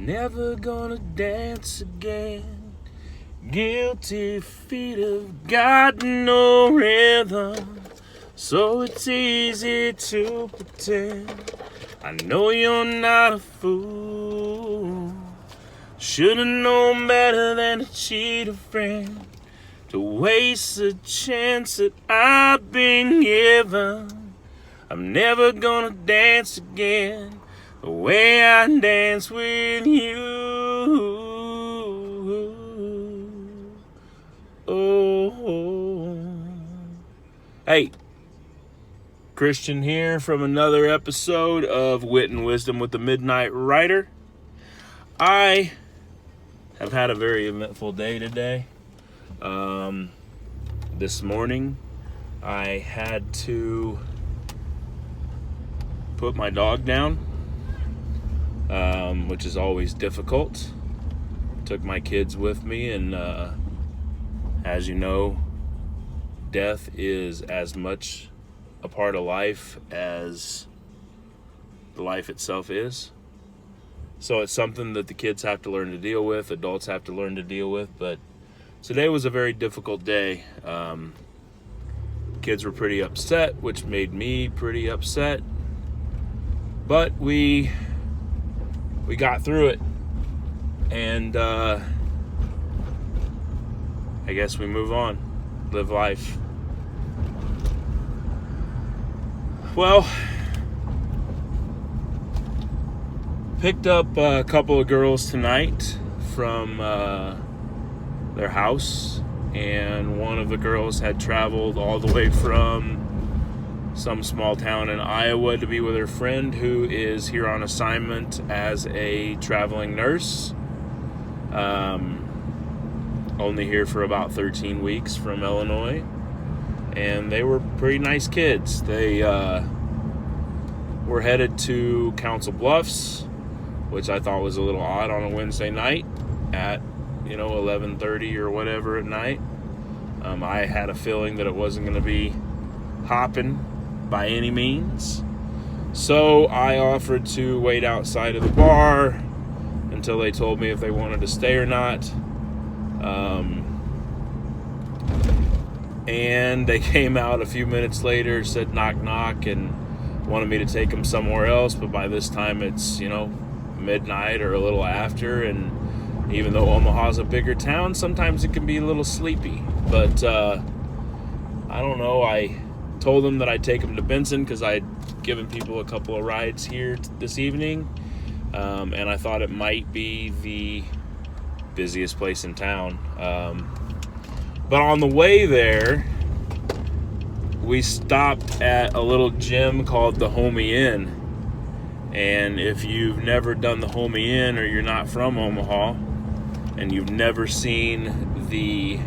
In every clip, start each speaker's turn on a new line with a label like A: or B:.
A: never gonna dance again. Guilty feet have got no rhythm, so it's easy to pretend. I know you're not a fool. Should've known better than to cheat a friend, to waste a chance that I've been given. I'm never gonna dance again the way I dance with you. Oh. Hey, Christian here from another episode of Wit and Wisdom with the Midnight Rider. I have had a very eventful day today. This morning, I had to put my dog down, which is always difficult. Took my kids with me, and as you know, death is as much a part of life as the life itself is. So it's something that the kids have to learn to deal with, adults have to learn to deal with, but today was a very difficult day. Kids were pretty upset, which made me pretty upset. But we got through it. And I guess we move on, live life. Well, picked up a couple of girls tonight from their house, and one of the girls had traveled all the way from some small town in Iowa to be with her friend who is here on assignment as a traveling nurse. Only here for about 13 weeks from Illinois, and they were pretty nice kids. They were headed to Council Bluffs, which I thought was a little odd on a Wednesday night at 11:30 or whatever at night. I had a feeling that it wasn't going to be hopping by any means, so I offered to wait outside of the bar until they told me if they wanted to stay or not. And they came out a few minutes later, said knock knock, and wanted me to take them somewhere else, but by this time it's midnight or a little after, and even though Omaha's a bigger town, sometimes it can be a little sleepy. But I don't know, I told them that I'd take them to Benson because I'd given people a couple of rides here this evening, and I thought it might be the busiest place in town. But on the way there, we stopped at a little gym called the Homie Inn. And if you've never done the Homie Inn, or you're not from Omaha, and you've never seen the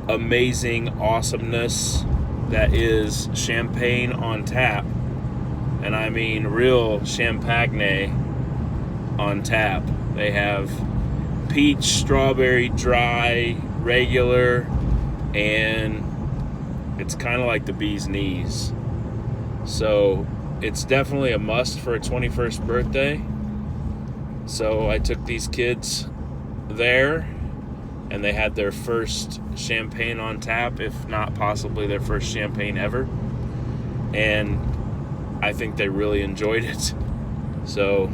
A: amazing awesomeness that is champagne on tap, and I mean real champagne on tap. They have peach, strawberry, dry, regular, and it's kind of like the bee's knees. So it's definitely a must for a 21st birthday. So I took these kids there, and they had their first champagne on tap, if not possibly their first champagne ever. And I think they really enjoyed it. So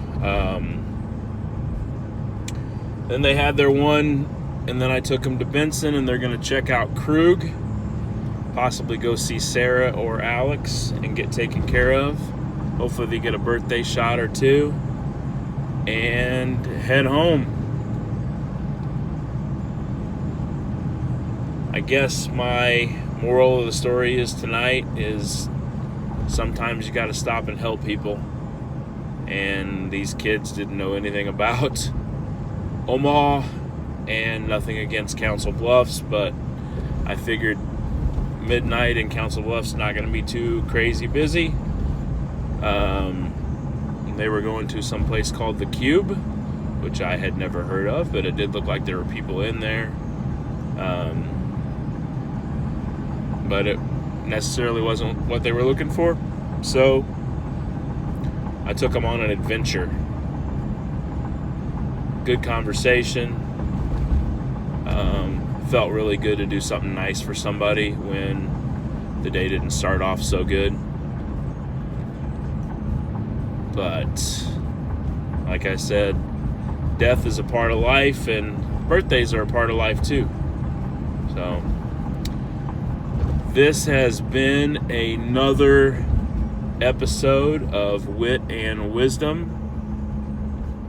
A: then they had their one, and then I took them to Benson, and they're going to check out Krug, possibly go see Sarah or Alex and get taken care of. Hopefully they get a birthday shot or two and head home. I guess my moral of the story is tonight is sometimes you got to stop and help people. And these kids didn't know anything about Omaha, and nothing against Council Bluffs, but I figured midnight in Council Bluffs not going to be too crazy busy. They were going to some place called the Cube, which I had never heard of, but it did look like there were people in there. But it necessarily wasn't what they were looking for, so I took them on an adventure. good conversation. Felt really good to do something nice for somebody when the day didn't start off so good. But like I said, death is a part of life, and birthdays are a part of life too. So this has been another episode of Wit and Wisdom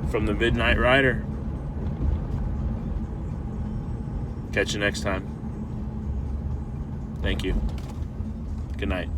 A: from the Midnight Rider. Catch you next time. Thank you. Good night.